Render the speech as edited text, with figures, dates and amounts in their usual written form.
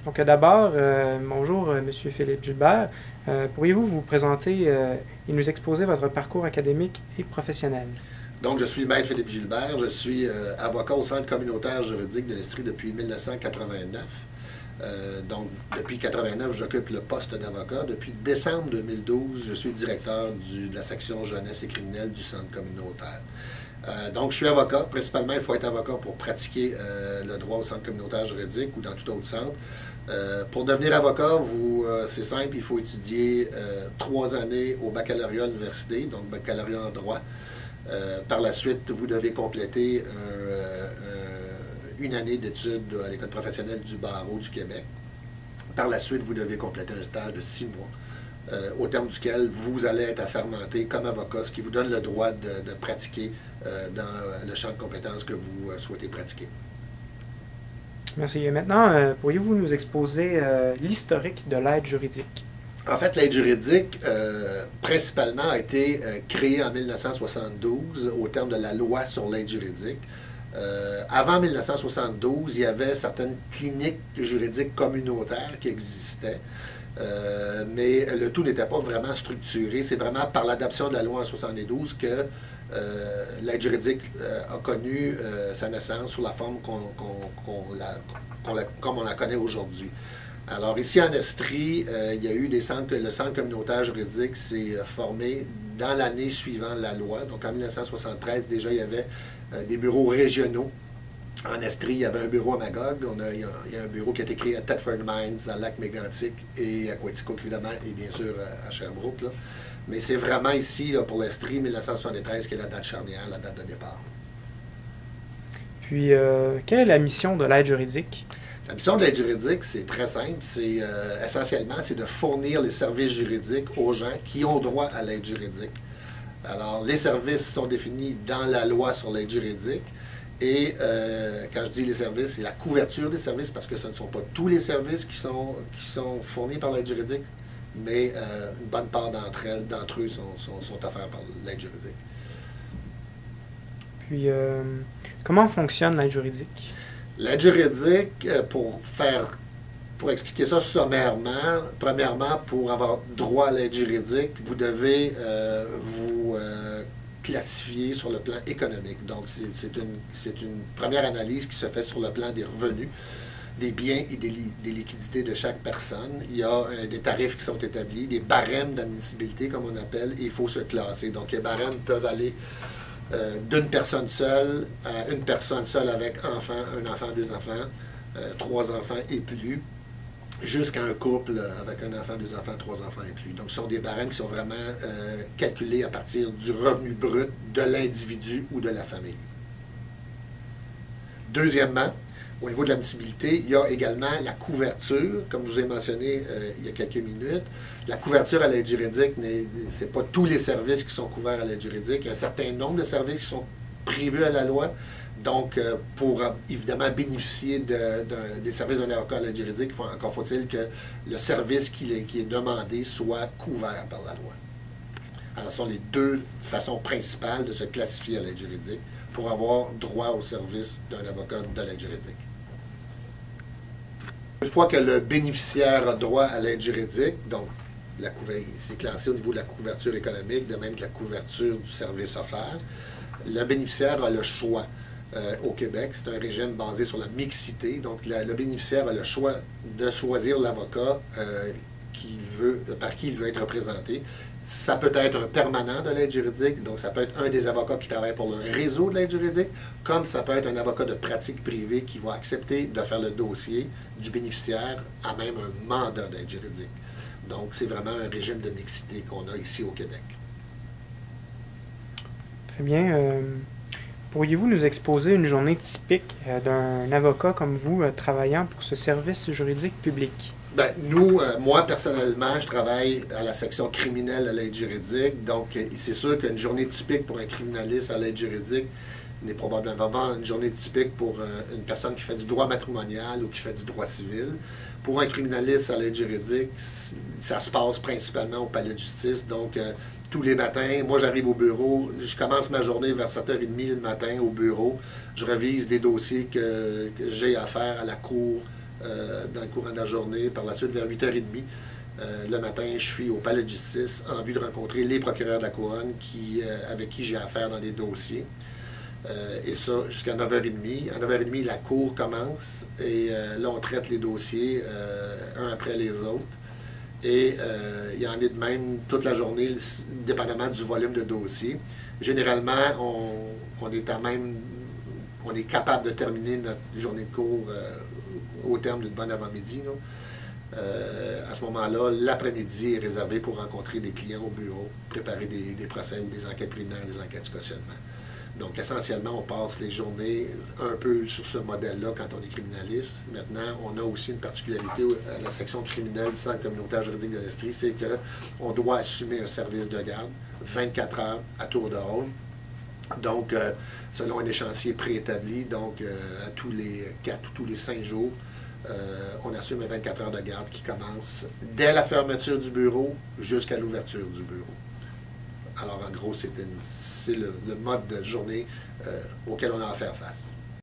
Donc d'abord, bonjour Monsieur Philippe Gilbert. Pourriez-vous vous présenter et nous exposer votre parcours académique et professionnel? Donc, je suis Maître Philippe Gilbert. Je suis avocat au Centre communautaire juridique de l'Estrie depuis 1989. Depuis 1989, j'occupe le poste d'avocat. Depuis décembre 2012, je suis directeur de la section jeunesse et criminelle du Centre communautaire. Donc, je suis avocat. Principalement, il faut être avocat pour pratiquer le droit au Centre communautaire juridique ou dans tout autre centre. Pour devenir avocat, c'est simple, il faut étudier 3 années au baccalauréat à l'université, donc baccalauréat en droit. Par la suite, vous devez compléter une année d'études à l'École professionnelle du barreau du Québec. Par la suite, vous devez compléter un stage de 6 mois, au terme duquel vous allez être assermenté comme avocat, ce qui vous donne le droit de pratiquer dans le champ de compétences que vous souhaitez pratiquer. Merci. Et maintenant, pourriez-vous nous exposer l'historique de l'aide juridique? En fait, l'aide juridique, principalement, a été créée en 1972 au terme de la loi sur l'aide juridique. Avant 1972, il y avait certaines cliniques juridiques communautaires qui existaient, mais le tout n'était pas vraiment structuré. C'est vraiment par l'adoption de la loi en 1972 que l'aide juridique a connu sa naissance sous la forme comme on la connaît aujourd'hui. Alors ici en Estrie, il y a eu le centre communautaire juridique s'est formé dans l'année suivant la loi. Donc en 1973, déjà, il y avait des bureaux régionaux. En Estrie, il y avait un bureau à Magog. Il y a un bureau qui a été créé à Thetford Mines, à Lac-Mégantic et à Quaticook, évidemment, et bien sûr à Sherbrooke. Là. Mais c'est vraiment ici, là, pour l'Estrie, 1973, qui est la date charnière, la date de départ. Puis, quelle est la mission de l'aide juridique? La mission de l'aide juridique, c'est très simple. Essentiellement, c'est de fournir les services juridiques aux gens qui ont droit à l'aide juridique. Alors, les services sont définis dans la loi sur l'aide juridique. Et quand je dis les services, c'est la couverture des services, parce que ce ne sont pas tous les services qui sont fournis par l'aide juridique, mais une bonne part d'entre eux sont offerts par l'aide juridique. Puis, comment fonctionne l'aide juridique? L'aide juridique, pour expliquer ça sommairement, premièrement, pour avoir droit à l'aide juridique, vous devez vous classifier sur le plan économique. Donc, c'est une première analyse qui se fait sur le plan des revenus, des biens et des liquidités de chaque personne. Il y a des tarifs qui sont établis, des barèmes d'admissibilité, comme on appelle, et il faut se classer. Donc, les barèmes peuvent aller d'une personne seule à une personne seule avec enfant, un enfant, 2 enfants, 3 enfants et plus, jusqu'à un couple avec un enfant, 2 enfants, 3 enfants et plus. Donc, ce sont des barèmes qui sont vraiment calculés à partir du revenu brut de l'individu ou de la famille. Deuxièmement, au niveau de l'admissibilité, il y a également la couverture, comme je vous ai mentionné il y a quelques minutes. La couverture à l'aide juridique, ce n'est pas tous les services qui sont couverts à l'aide juridique. Il y a un certain nombre de services qui sont prévus à la loi. Donc, pour évidemment bénéficier des services d'un avocat à l'aide juridique, encore faut-il que le service qui est demandé soit couvert par la loi. Alors, ce sont les 2 façons principales de se classifier à l'aide juridique pour avoir droit au service d'un avocat de l'aide juridique. Une fois que le bénéficiaire a droit à l'aide juridique, donc c'est classé au niveau de la couverture économique, de même que la couverture du service offert, le bénéficiaire a le choix. Au Québec, c'est un régime basé sur la mixité. Donc, le bénéficiaire a le choix de choisir l'avocat par qui il veut être représenté. Ça peut être un permanent de l'aide juridique, donc ça peut être un des avocats qui travaille pour le réseau de l'aide juridique, comme ça peut être un avocat de pratique privée qui va accepter de faire le dossier du bénéficiaire à même un mandat d'aide juridique. Donc, c'est vraiment un régime de mixité qu'on a ici au Québec. Très bien. Pourriez-vous nous exposer une journée typique d'un avocat comme vous travaillant pour ce service juridique public? Bien, moi, personnellement, je travaille à la section criminelle à l'aide juridique. Donc, c'est sûr qu'une journée typique pour un criminaliste à l'aide juridique n'est probablement pas une journée typique pour une personne qui fait du droit matrimonial ou qui fait du droit civil. Pour un criminaliste à l'aide juridique, ça se passe principalement au palais de justice. Donc, tous les matins, moi, j'arrive au bureau, je commence ma journée vers 7h30 le matin au bureau. Je revise des dossiers que j'ai à faire à la cour dans le courant de la journée. Par la suite, vers 8h30, le matin, je suis au Palais de justice en vue de rencontrer les procureurs de la Couronne avec qui j'ai affaire dans les dossiers. Et ça, jusqu'à 9h30. À 9h30, la cour commence et là, on traite les dossiers un après les autres. Et il y en est de même toute la journée, dépendamment du volume de dossiers. Généralement, on est capable de terminer notre journée de cours au terme d'une bonne avant-midi. À ce moment-là, l'après-midi est réservé pour rencontrer des clients au bureau, préparer des procès ou des enquêtes préliminaires, des enquêtes de cautionnement. Donc, essentiellement, on passe les journées un peu sur ce modèle-là quand on est criminaliste. Maintenant, on a aussi une particularité à la section criminelle du Centre communautaire juridique de l'Estrie, c'est qu'on doit assumer un service de garde 24 heures à tour de rôle. Donc, selon un échéancier préétabli, donc à tous les 4 ou tous les 5 jours, on assume 24 heures de garde qui commence dès la fermeture du bureau jusqu'à l'ouverture du bureau. Alors, en gros, c'est le mode de journée auquel on a à faire face.